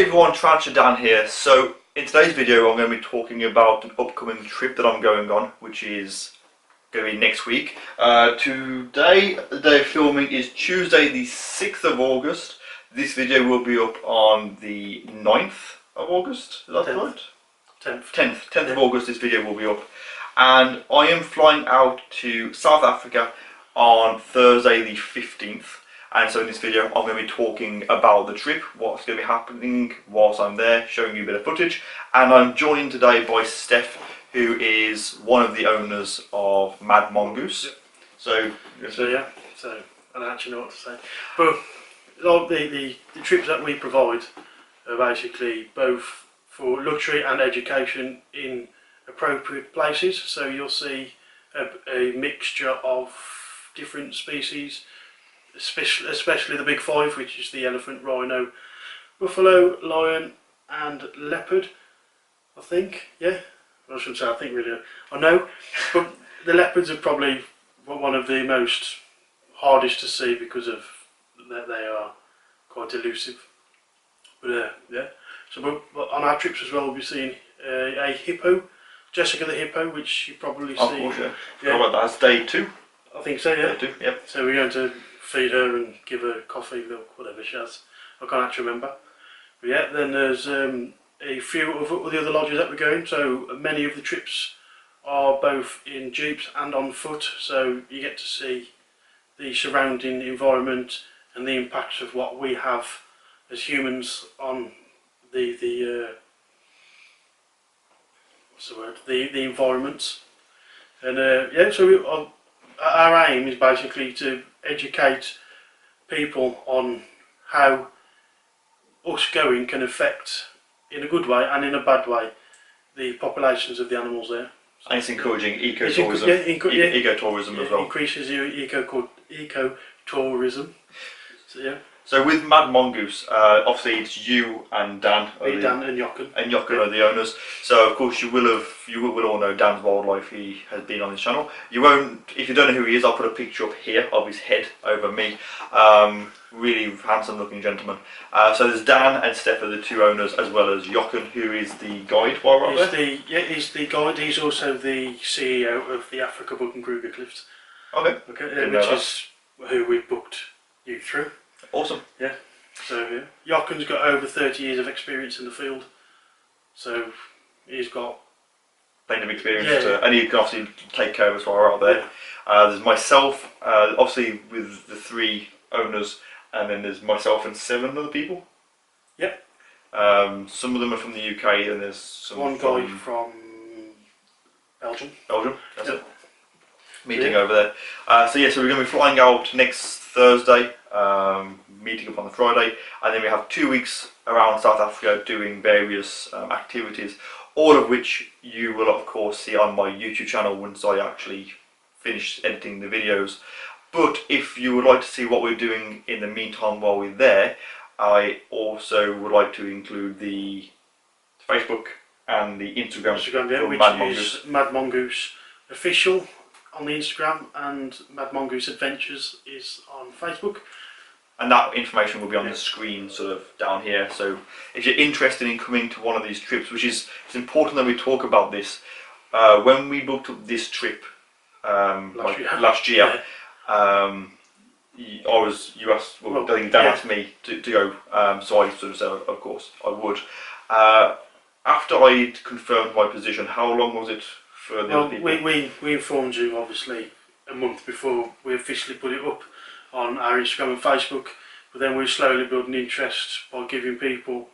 Hey everyone, TarantulaDan here. So in today's video I'm going to be talking about an upcoming trip that I'm going on, which is going to be next week. Today, the day of filming is Tuesday the 6th of August. This video will be up on the 9th of August, is that right? 10th of August this video will be up. And I am flying out to South Africa on Thursday the 15th. And so in this video I'm going to be talking about the trip, what's going to be happening whilst I'm there, showing you a bit of footage. And I'm joined today by Steph, who is one of the owners of Mad Mongoose. Yep. So I don't actually know what to say. But the trips that we provide are basically both for luxury and education in appropriate places. So you'll see a mixture of different species, especially the big five, which is the elephant, rhino, buffalo, lion and leopard, I think. Yeah, I shouldn't say I think, really, I know. But the leopards are probably one of the most hardest to see because of that they are quite elusive. But yeah, so but on our trips as well we'll be seeing a hippo, Jessica the hippo, which you probably see. Of course, yeah. How about that's day 2? I think so, yeah. Day 2, yep. So we're going to feed her and give her coffee, milk, whatever she has. I can't actually remember. But yeah, then there's a few of the other lodges that we're going. So many of the trips are both in jeeps and on foot. So you get to see the surrounding environment and the impacts of what we have as humans on the environments. And yeah, so our aim is basically to educate people on how us going can affect, in a good way and in a bad way, the populations of the animals there. And it's encouraging ecotourism. Ecotourism as well. Increases your ecotourism. So yeah. So with Mad Mongoose, obviously it's you and Dan. Dan and Jochen. And Jochen are the owners. So of course you will all know Dan's wildlife. He has been on this channel. You won't, if you don't know who he is, I'll put a picture up here of his head over me. Really handsome looking gentleman. So there's Dan and Steph are the 2 owners, as well as Jochen, who is the guide while we're up there. He's the guide. He's also the CEO of the Africa Book and Kruger Cliffs. Okay. Which is who we booked you through. Awesome. Yeah. So yeah, Jochen's got over 30 years of experience in the field, so he's got plenty of experience, and he can obviously take care of us while we're out there. Yeah. There's myself, obviously with the 3 owners, and then there's myself and 7 other people. Yep. Some of them are from the UK, and there's one guy from Belgium. That's it. Meeting over there. So yeah, so we're going to be flying out next Thursday, meeting up on the Friday, and then we have 2 weeks around South Africa doing various activities, all of which you will of course see on my YouTube channel once I actually finish editing the videos. But if you would like to see what we're doing in the meantime while we're there, I also would like to include the Facebook and the Instagram yeah, which is Mad Mongoose Official on the Instagram, and Mad Mongoose Adventures is on Facebook. And that information will be on the screen sort of down here. So if you're interested in coming to one of these trips, which is, it's important that we talk about this, when we booked up this trip last year, I think Dan asked me to go, so I sort of said of course I would. After I confirmed my position, how long was it for the other people? We informed you obviously a month before we officially put it up on our Instagram and Facebook, but then we're slowly building interest by giving people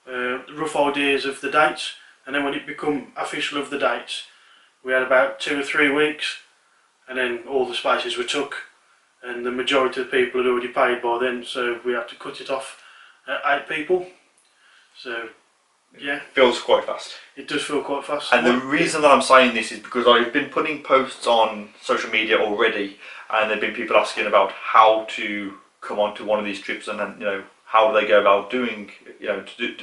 rough ideas of the dates, and then when it became official of the dates, we had about 2 or 3 weeks, and then all the spaces were took, and the majority of the people had already paid by then, so we had to cut it off at 8 people. So yeah, feels quite fast. It does feel quite fast. And the reason that I'm saying this is because I've been putting posts on social media already, and there've been people asking about how to come onto one of these trips, and then how do they go about doing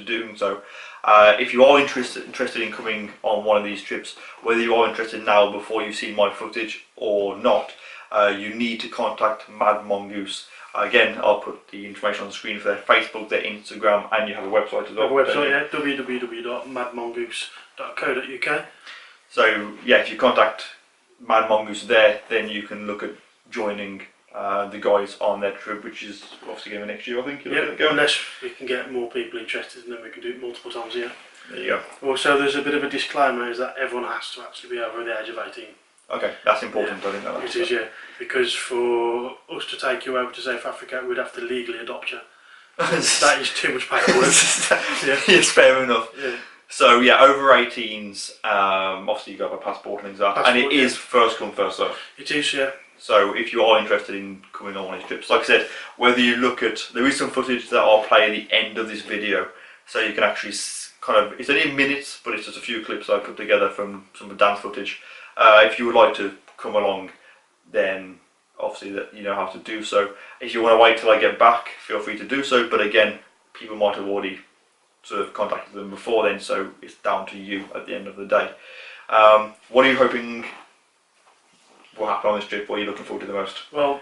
doing so. If you are interested in coming on one of these trips, whether you are interested now before you've seen my footage or not, you need to contact Mad Mongoose. Again, I'll put the information on the screen for their Facebook, their Instagram, and you have a website as well. The website, yeah, www.madmongoose.co.uk. So yeah, if you contact Mad Mongoose there, then you can look at joining the guys on their trip, which is obviously going next year, I think. Yeah, unless we can get more people interested, and then we can do it multiple times a year. There you go. Also, there's a bit of a disclaimer, is that everyone has to actually be over the age of 18. Okay, that's important. I think that it is, yeah, because for us to take you over to South Africa, we'd have to legally adopt you. That is too much paperwork. Yeah. Yes, fair enough. Yeah. So yeah, over 18s, obviously you got a passport and things like that, and it is first come first serve. It is, yeah. So if you are interested in coming on one of these trips, like I said, whether you look at, there is some footage that I'll play at the end of this video, so you can actually kind of, it's only minutes, but it's just a few clips I put together from some of the dance footage. If you would like to come along, then obviously that you know how to do so. If you want to wait till I get back, feel free to do so, but again, people might have already sort of contacted them before then, so it's down to you at the end of the day. What are you hoping will happen on this trip? What are you looking forward to the most? Well,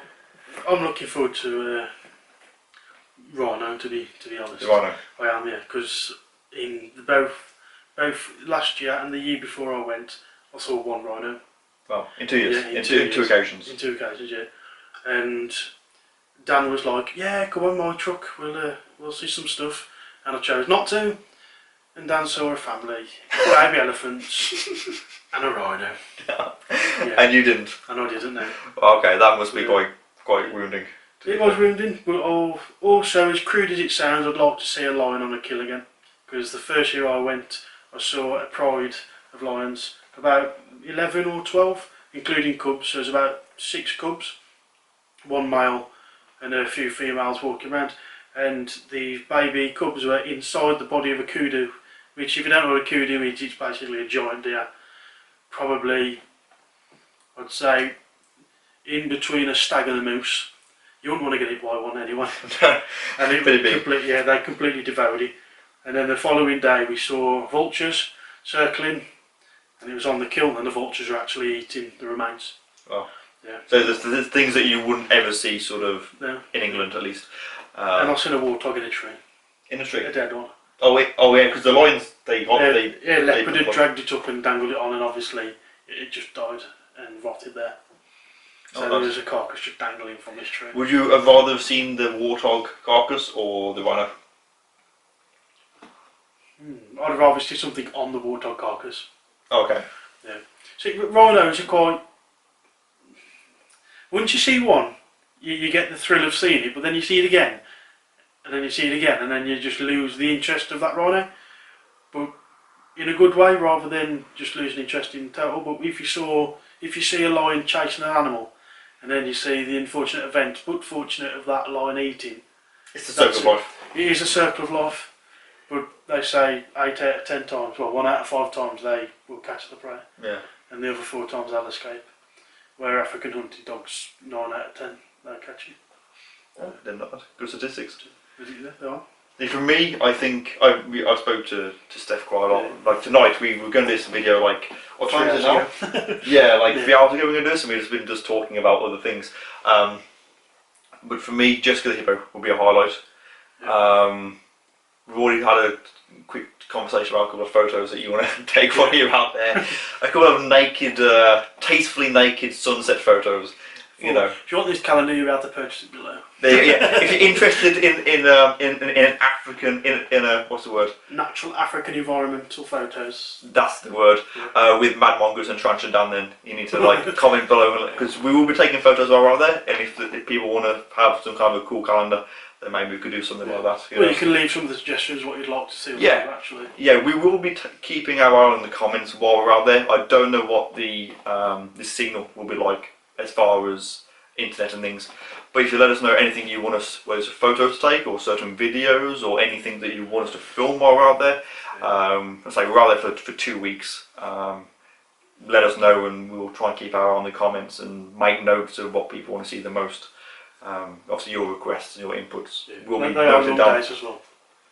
I'm looking forward to rhino, to be honest. Rhino? I am, yeah, because in both last year and the year before I went, I saw one rhino. Well, in 2 years, Yeah, in two occasions. In 2 occasions, yeah. And Dan was like, "Yeah, come on my truck, we'll see some stuff." And I chose not to. And Dan saw a family, baby elephants, and a rhino. Yeah. Yeah. And you didn't? And I didn't know. Okay, that must be quite wounding. It was wounding, but also, as crude as it sounds, I'd like to see a lion on a kill again. Because the first year I went, I saw a pride of lions, about 11 or 12, including cubs. So there's about 6 cubs, 1 male and a few females walking around. And the baby cubs were inside the body of a kudu, which, if you don't know what a kudu is, it's basically a giant deer. Probably, I'd say, in between a stag and a moose. You wouldn't want to get hit by one anyway. And it Pretty big. they completely devoured it. And then the following day we saw vultures circling, and it was on the kill, and the vultures were actually eating the remains. Oh. Yeah. So there's things that you wouldn't ever see, sort of, in England at least. And I've seen a warthog in a tree. In a tree? A dead one. Oh yeah, because the lions, leopard had dragged it up and dangled it on, and obviously it just died and rotted there. So there was a carcass just dangling from this tree. Would you have rather have seen the warthog carcass or the rhino? I'd rather see something on the warthog carcass. Okay. Yeah. See, rhinos are quite... Once you see one, you get the thrill of seeing it, but then you see it again, and then you see it again, and then you just lose the interest of that rhino. But in a good way, rather than just losing interest in total. But if you see a lion chasing an animal, and then you see the unfortunate event, but fortunate of that lion eating. It's a circle of life. It is a circle of life. But they say 8 out of 10 times, well, 1 out of 5 times they will catch the prey. Yeah. And the other 4 times they'll escape. Where African hunting dogs, 9 out of 10, they'll catch you. Oh, didn't know that. Good statistics. They are. For me, I think I spoke to Steph quite a lot. Like tonight, we were going to do this video like what time is it now? Yeah, like 3 hours ago we were going to do this, and we've just been talking about other things. But for me, Jessica the hippo will be a highlight. Yeah. We've already had a quick conversation about a couple of photos that you want to take while you're out there. A couple of naked, tastefully naked sunset photos. You know. If you want this calendar, you'll be able to purchase it below. There, yeah. If you're interested in an African, in a what's the word? Natural African environmental photos. That's the word. With Mad Mongoose and TarantulaDan, then you need to like comment below, because we will be taking photos while we're out there. And if people want to have some kind of a cool calendar, then maybe we could do something like that. You can leave some of the suggestions what you'd like to see. Actually. Yeah, we will be keeping our eye on the comments while we're out there. I don't know what the signal will be like as far as internet and things, but if you let us know anything you want us, whether it's a photo to take or certain videos or anything that you want us to film while we're out there, let's say we're out there for 2 weeks, let us know and we'll try and keep our eye on the comments and make notes of what people want to see the most. Obviously your requests and your inputs will be noted down. Days as well.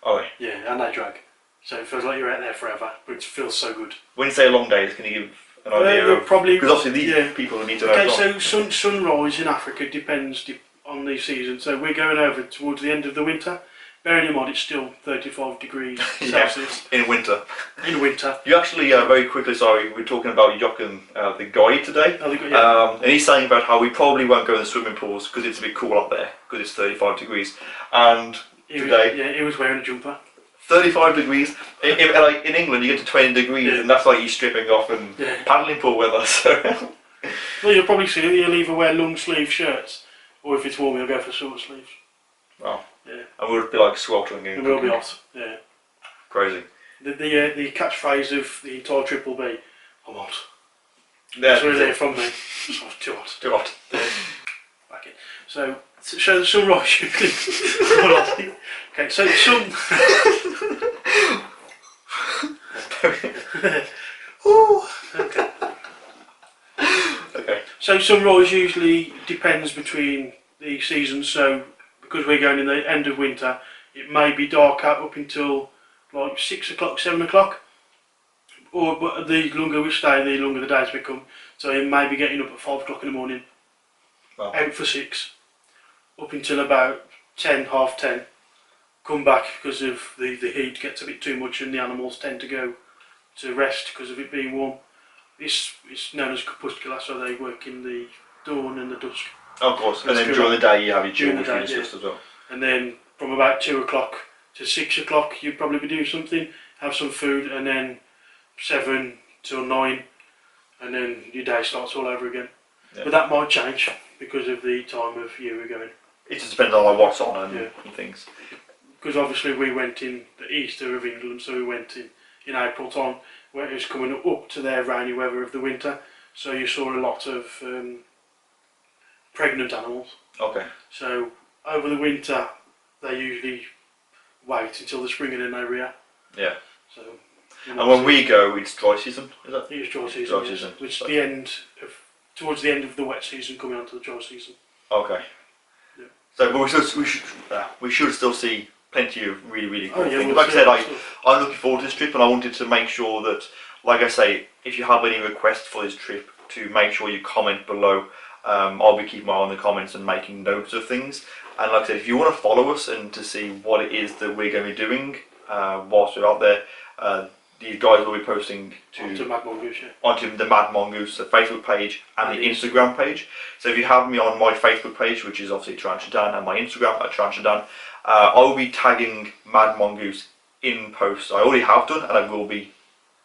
Oh yeah. Yeah, and they drag. So it feels like you're out there forever, but it feels so good. When you say long days, can you give an idea of, probably, because obviously these people need to know. Okay, so sunrise in Africa depends on the season. So we're going over towards the end of the winter. Bearing in mind it's still 35 degrees Celsius. In winter. In winter. You actually, very quickly, sorry, we're talking about Jochen, the guide today. Oh, yeah. And he's saying about how we probably won't go in the swimming pools because it's a bit cool up there, because it's 35 degrees. And today... he was wearing a jumper. 35 degrees. Like in England, you get to 20 degrees, and that's like you stripping off and paddling pool weather. So. Well, you'll probably see he'll either wear long sleeve shirts, or if it's warm, he'll go for short sleeves. Wow. Yeah. And we'll be like sweltering. It will be hot. Yeah. Crazy. The catchphrase of the entire Triple B, I'm hot. Yeah. That's really from me. It's too hot. Too hot. Back in. So show the sunrise. Okay, so sun. Okay. Okay. So sunrise usually depends between the seasons. So because we're going in the end of winter, it may be dark out up until like 6 o'clock, 7 o'clock. But the longer we stay, the longer the days become. So it may be getting up at 5 o'clock in the morning, out for 6, up until about 10, half 10. Come back because of the heat gets a bit too much and the animals tend to go to rest because of it being warm. It's known as crepuscular, so they work in the dawn and the dusk. Of course, and then during the day you have your children and stuff as well. And then from about 2 o'clock to 6 o'clock you'd probably be doing something, have some food, and then 7 till 9, and then your day starts all over again. Yeah. But that might change because of the time of year we're going. It just depends on like what's on and things. Because obviously we went in the Easter of England, so we went in April time, where it was coming up to their rainy weather of the winter. So you saw a lot of pregnant animals. Okay. So over the winter, they usually wait until the spring and then they rear. Yeah. So. And when we go, it's dry season, is that? It's dry season. Dry season. Which is the end of, towards the end of the wet season, coming on to the dry season. Okay. Yeah. So, but we should still see plenty of really cool things. Like I said, I'm looking forward to this trip, and I wanted to make sure that, like I say, if you have any requests for this trip, to make sure you comment below. I'll be keeping my eye on the comments and making notes of things. And like I said, if you want to follow us and to see what it is that we're going to be doing whilst we're out there, these guys will be posting onto Mad Mongoose, onto the Mad Mongoose Facebook page and the Instagram page. So if you have me on my Facebook page, which is obviously TarantulaDan, and my Instagram at TarantulaDan, I will be tagging Mad Mongoose in posts. I already have done, and I will be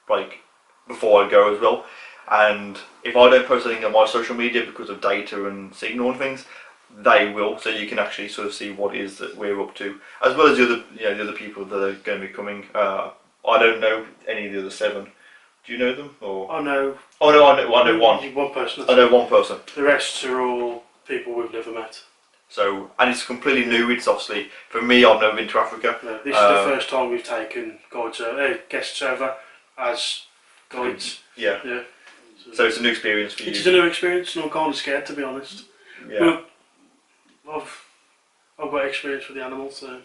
like before I go as well. And if I don't post anything on my social media because of data and signal and things, they will, so you can actually sort of see what it is that we're up to, as well as the other, the other people that are going to be coming. I don't know any of the other 7. Do you know them? Or? I know. Oh no, I know one. One person. I know one person. The rest are all people we've never met. So, and it's completely new. It's obviously, for me, I've never been to Africa. No, this is the first time we've taken guests over as guides. Yeah. So it's a new experience for you. It's a new experience, and I'm kind of scared, to be honest. Yeah. But I've got experience with the animals, so.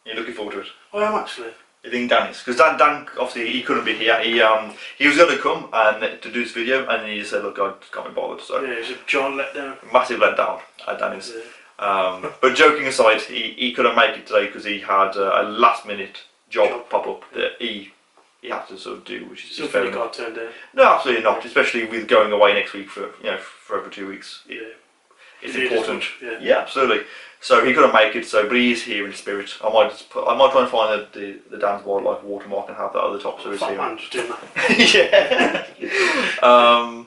You're looking forward to it? I am, actually. You think Dan is? Because Dan, obviously, he couldn't be here. He was going to come and to do this video, and he just said, "Look, I just can't be bothered." So yeah, it's a giant letdown. Massive letdown. Dan is. Yeah. But joking aside, he couldn't make it today because he had a last-minute job pop up that he had to sort of do, which is just fair enough. Can't turn down. No, absolutely not. Especially with going away next week for for over 2 weeks. It's important. Yeah, absolutely. So he couldn't make it. So, but he is here in spirit. I might try and find the Dan's Wildlife watermark and have that at the top so he's here. Man, just doing that. Yeah.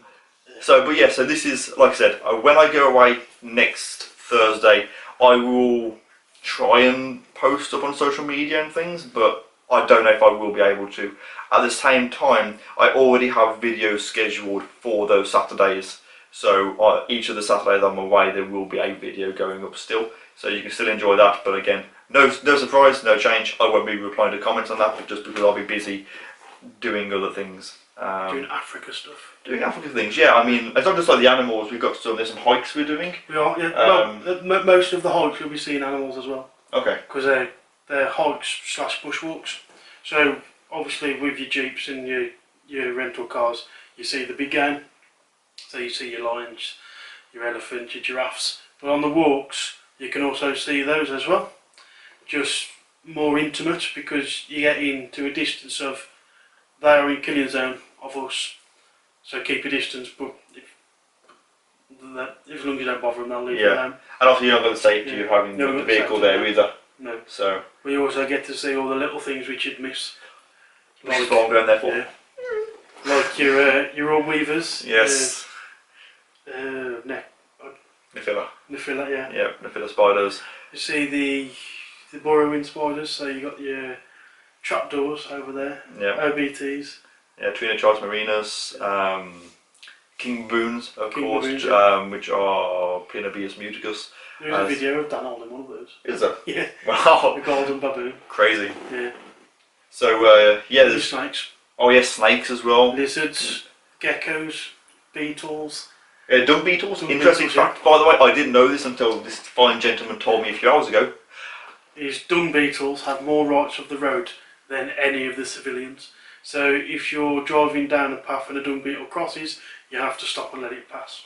So, but yeah. So this is, like I said, when I go away next Thursday, I will try and post up on social media and things, but I don't know if I will be able to. At the same time, I already have videos scheduled for those Saturdays. So each of the Saturdays I'm away, there will be a video going up still. So you can still enjoy that. But again, no surprise, no change. I won't be replying to comments on that, but just because I'll be busy doing other things. Doing Africa stuff. Doing Africa things, yeah. I mean, it's not just like the animals. We've got there's some hikes we're doing. We are, yeah. Well, most of the hikes you'll be seeing animals as well. Okay. Because they're hikes / bushwalks. So obviously with your jeeps and your rental cars, you see the big game. So you see your lions, your elephants, your giraffes. But on the walks, you can also see those as well. Just more intimate because you get into a distance of, they are in killing zone of us, so keep your distance, but as long as you don't bother them, they'll leave you alone. And obviously you're not got the safety of having the vehicle there either. No. So we also get to see all the little things which you'd miss. Which is what I'm going there for. Yeah. Like your old weavers. Yes. Nephila. Nephila, yeah. Yeah, Nephila spiders. You see the burrowing spiders, so you got your trapdoors over there. Yeah. OBTs. Yeah, Trina Charles Marinas, King Baboons, of course, Baboons, which are Planobius muticus. There's a video of Dan holding one of those. Is there? Yeah. Wow. The golden baboon. Crazy. Yeah. So, yeah, there's snakes. Oh, yes, snakes as well. Lizards, geckos, beetles. Yeah, dung beetles. Interesting fact, by the way, I didn't know this until this fine gentleman told me a few hours ago. These dung beetles have more rights of the road than any of the civilians. So if you're driving down a path and a dung beetle crosses, you have to stop and let it pass.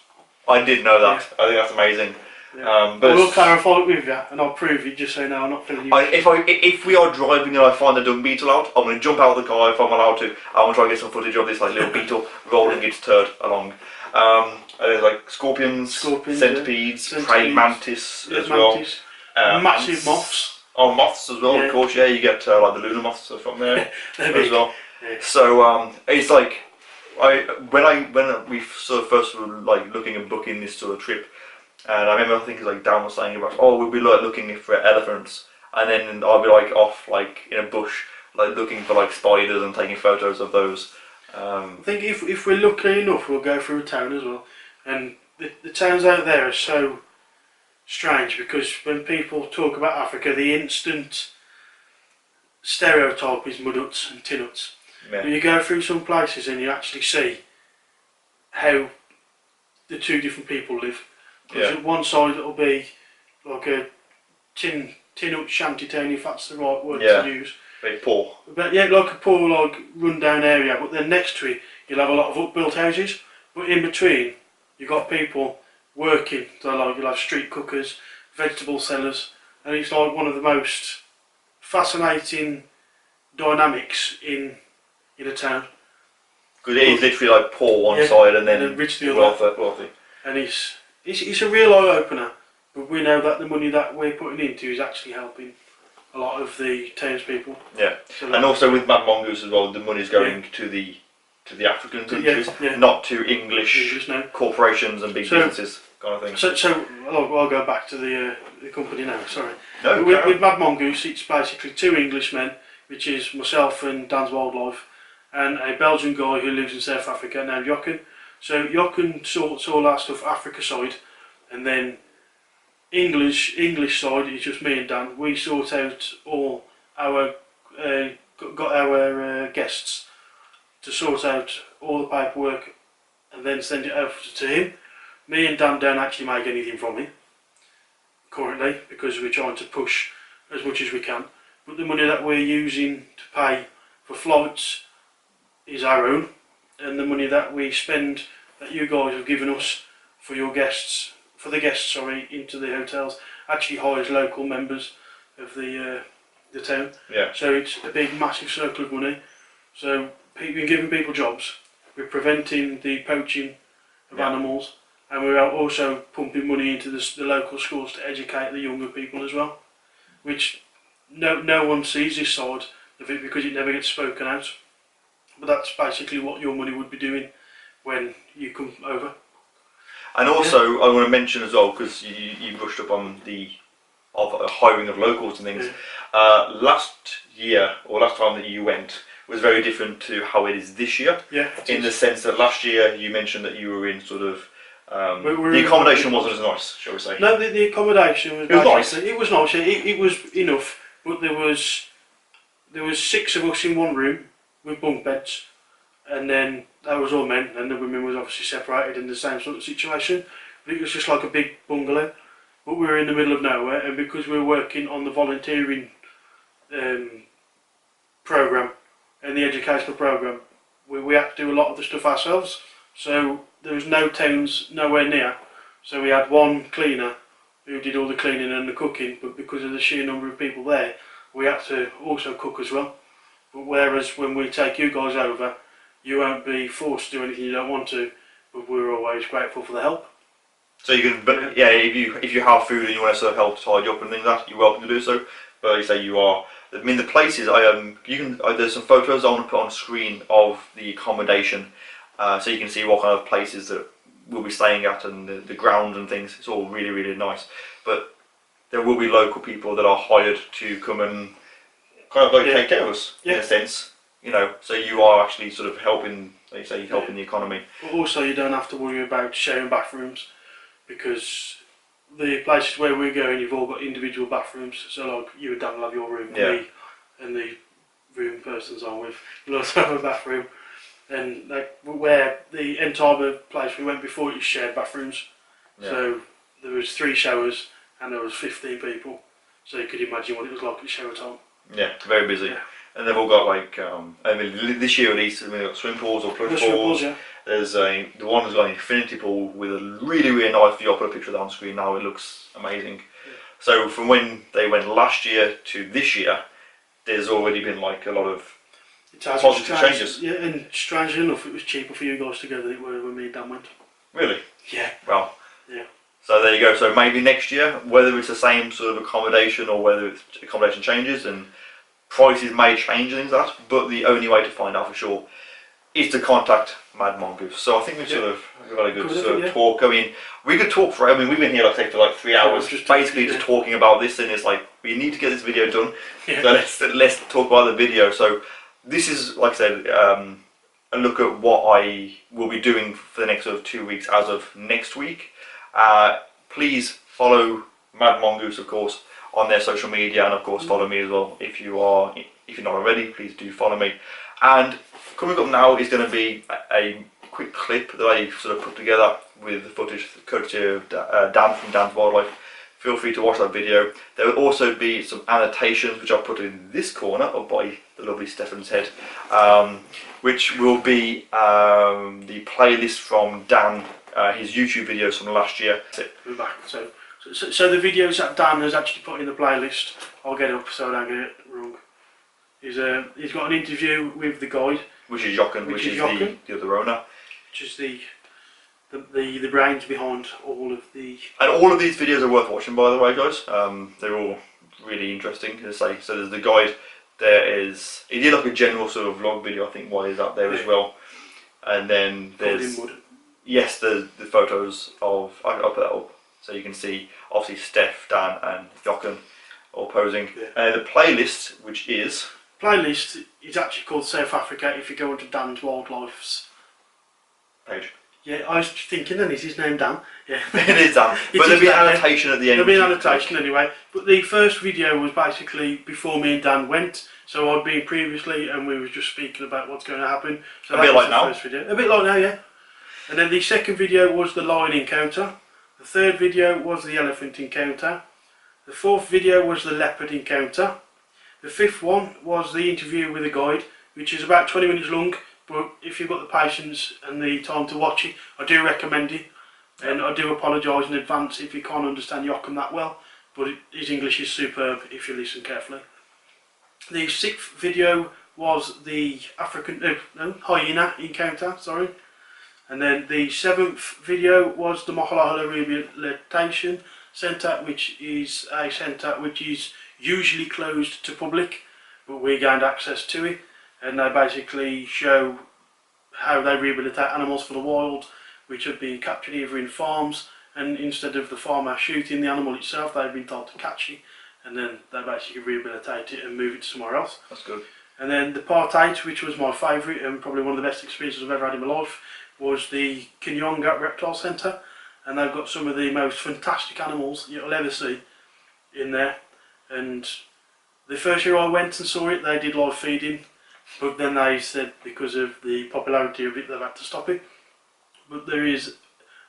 I did know that. Yeah. I think that's amazing. Yeah. But I will clarify it with you, and I'll prove it just so now I'm not filling you. If we are driving and I find a dung beetle out, I'm going to jump out of the car if I'm allowed to. I want to try and get some footage of this like little beetle rolling its turd along. There's like scorpions, centipedes, praying mantis as well. Massive moths. Oh, moths as well, of course. Yeah, you get like the Luna moths from there as well. Yeah. So it's like when we sort of first were like looking and booking this sort of trip. And I remember thinking like Dan was saying about, oh, we'll be like looking for elephants, and then I'll be like off like in a bush, like looking for like spiders and taking photos of those. I think if we're lucky enough, we'll go through a town as well. And the towns out there are so strange because when people talk about Africa, the instant stereotype is mud huts and tin huts. Yeah. But you go through some places and you actually see how the two different people live. Because at one side it'll be like a tin hut shanty town, if that's the right word to use. Very poor. But yeah, like a poor, like run down area. But then next to it, you'll have a lot of upbuilt houses. But in between, you've got people working. So like you'll have street cookers, vegetable sellers, and it's like one of the most fascinating dynamics in a town. Because it is literally like poor one side and then rich the other. Wealthy. And it's a real eye opener. But we know that the money that we're putting into is actually helping a lot of the townspeople. Yeah, so and also with Mad Mongoose as well, the money's going to the African countries, not to English corporations and big businesses kind of thing. So I'll go back to the company now. Sorry. No, with Mad Mongoose, it's basically two Englishmen, which is myself and Dan's Wildlife, and a Belgian guy who lives in South Africa named Jochen. So Jochen sorts all our stuff Africa side, and then English side is just me and Dan. We sort out all our got our guests to sort out all the paperwork and then send it over to him. Me and Dan don't actually make anything from it currently because we're trying to push as much as we can. But the money that we're using to pay for flights is our own, and the money that we spend that you guys have given us for your guests. For the guests, into the hotels, actually hires local members of the town. Yeah. So it's a big, massive circle of money. So we're giving people jobs. We're preventing the poaching of animals, and we're also pumping money into the local schools to educate the younger people as well. Which no one sees this side of it because it never gets spoken out. But that's basically what your money would be doing when you come over. And also, I want to mention as well, because you brushed up on the hiring of locals and things. Last year, or last time that you went, was very different to how it is this year. Yeah. In the sense that last year you mentioned that you were in sort of the accommodation wasn't as nice, shall we say? No, the accommodation was nice. It was nice. It was enough, but there was 6 of us in one room with bunk beds, and then that was all men, and the women was obviously separated in the same sort of situation. But it was just like a big bungalow. But we were in the middle of nowhere, and because we were working on the volunteering program and the educational program, we had to do a lot of the stuff ourselves. So there was no towns nowhere near. So we had one cleaner who did all the cleaning and the cooking, but because of the sheer number of people there, we had to also cook as well. But whereas when we take you guys over, you won't be forced to do anything you don't want to, but we're always grateful for the help. So you can, but yeah, if you have food and you want to sort of help tidy up and things like that, you're welcome to do so. But like you say, you are. I mean, the places there's some photos I want to put on screen of the accommodation, so you can see what kind of places that we'll be staying at and the ground and things. It's all really, really nice. But there will be local people that are hired to come and kind of like take care of us in a sense, you know. So you are actually sort of helping, like you say, helping the economy. But also, you don't have to worry about sharing bathrooms, because the places where we're going, you've all got individual bathrooms. So like you and Dan will have your room, me and the room persons I'm with will also have a bathroom. And like where the entire place we went before, it was shared bathrooms. So there was 3 showers and there was 15 people. So you could imagine what it was like at shower time. Yeah, very busy. Yeah. And they've all got like, I mean, this year at least, we've got swim pools or plunge pools. There's the one that's got an infinity pool with a really, really nice view. I'll put a picture of that on screen now. It looks amazing. Yeah. So from when they went last year to this year, there's already been like a lot of positive changes. Yeah, and strangely enough, it was cheaper for you guys to go than it were when me and Dan went. Really? Yeah. Well. Yeah. So there you go. So maybe next year, whether it's the same sort of accommodation or whether it's accommodation changes and prices may change and things like that, but the only way to find out for sure is to contact Mad Mongoose. So I think we've sort of got a good sort of talk. I mean, we could talk for, I mean, we've been here, like, say, for like 3 hours, just talking about this, and it's like, we need to get this video done. So let's talk about the video. So this is, like I said, a look at what I will be doing for the next sort of 2 weeks as of next week. Please follow Mad Mongoose, of course, on their social media, and of course follow me as well if you're not already. Please do follow me. And coming up now is going to be a quick clip that I sort of put together with the footage courtesy of Dan from Dan's Wildlife. Feel free to watch that video. There will also be some annotations which I'll put in this corner up by the lovely Stefan's head, which will be the playlist from Dan, his YouTube videos from last year. We're back. So the videos that Dan has actually put in the playlist, I'll get up so I don't get it wrong. He's got an interview with the guide, which is Jochen, which is the other owner, which is the brains behind all of the. And all of these videos are worth watching, by the way, guys. They're all really interesting to say. So there's the guide. He did like a general sort of vlog video, I think, while he's up there as well. And then there's the photos of. I'll put that up so you can see obviously Steph, Dan, and Jochen all posing. The playlist, which is. Playlist is actually called South Africa if you go onto Dan's Wildlife's page. Yeah, I was thinking then, is his name Dan? Yeah. It is Dan, but there'll be an annotation at the end. There'll be an annotation anyway, but the first video was basically before me and Dan went, so I'd been previously and we were just speaking about what's going to happen. So a bit like now? First video. A bit like now, yeah. And then the second video was the lion encounter, the third video was the elephant encounter, the fourth video was the leopard encounter, the fifth one was the interview with a guide, which is about 20 minutes long, but if you've got the patience and the time to watch it, I do recommend it. And I do apologise in advance if you can't understand Jochen that well, but his English is superb if you listen carefully. The sixth video was the hyena encounter, sorry. And then the seventh video was the Mohola Rehabilitation Centre, which is a centre which is usually closed to public, but we gained access to it, and they basically show how they rehabilitate animals for the wild which have been captured either in farms, and instead of the farmer shooting the animal itself, they've been told to catch it, and then they basically rehabilitate it and move it to somewhere else. That's good. And then the part 8, which was my favourite and probably one of the best experiences I've ever had in my life, was the Kinyonga Reptile Centre, and they've got some of the most fantastic animals you'll ever see in there. And the first year I went and saw it, they did live feeding, but then they said because of the popularity of it they've had to stop it. But there is,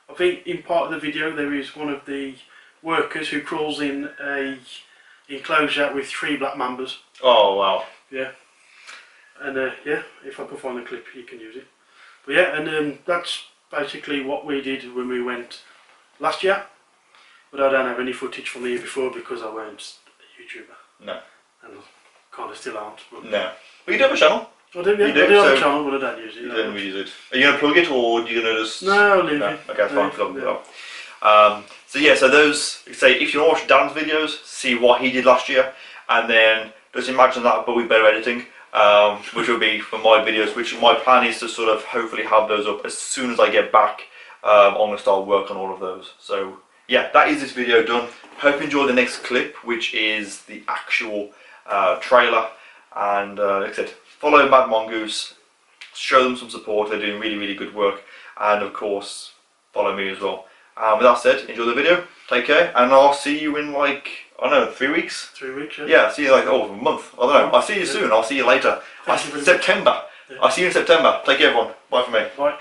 I think in part of the video there is one of the workers who crawls in a enclosure with 3 black mambas. Oh wow. Yeah. And yeah, if I can find the clip you can use it. But yeah, and that's basically what we did when we went last year. but I don't have any footage from the year before because I weren't a YouTuber. No. And kind of still aren't. But No. But you do have a channel. I do, yeah. You do, I do have so a channel, but I don't use it. You don't use it. Are you going to plug it, or are you going to just... No, I'll leave it. Okay, fine. Yeah. So yeah, so those, say, if you want to watch Dan's videos, see what he did last year, and then just imagine that, but with better editing, which will be for my videos, which my plan is to sort of hopefully have those up as soon as I get back. I'm going to start work on all of those. So yeah, that is this video done. Hope you enjoy the next clip, which is the actual trailer. And like I said, follow Mad Mongoose, show them some support. They're doing really, really good work, and of course, follow me as well. With that said, enjoy the video, take care, and I'll see you in like, I don't know, 3 weeks? 3 weeks, yeah. Yeah, see you like, a month, I don't know. I'll see you soon, I'll see you later. September. Yeah. I'll see you in September. Take care everyone, bye for me. Bye.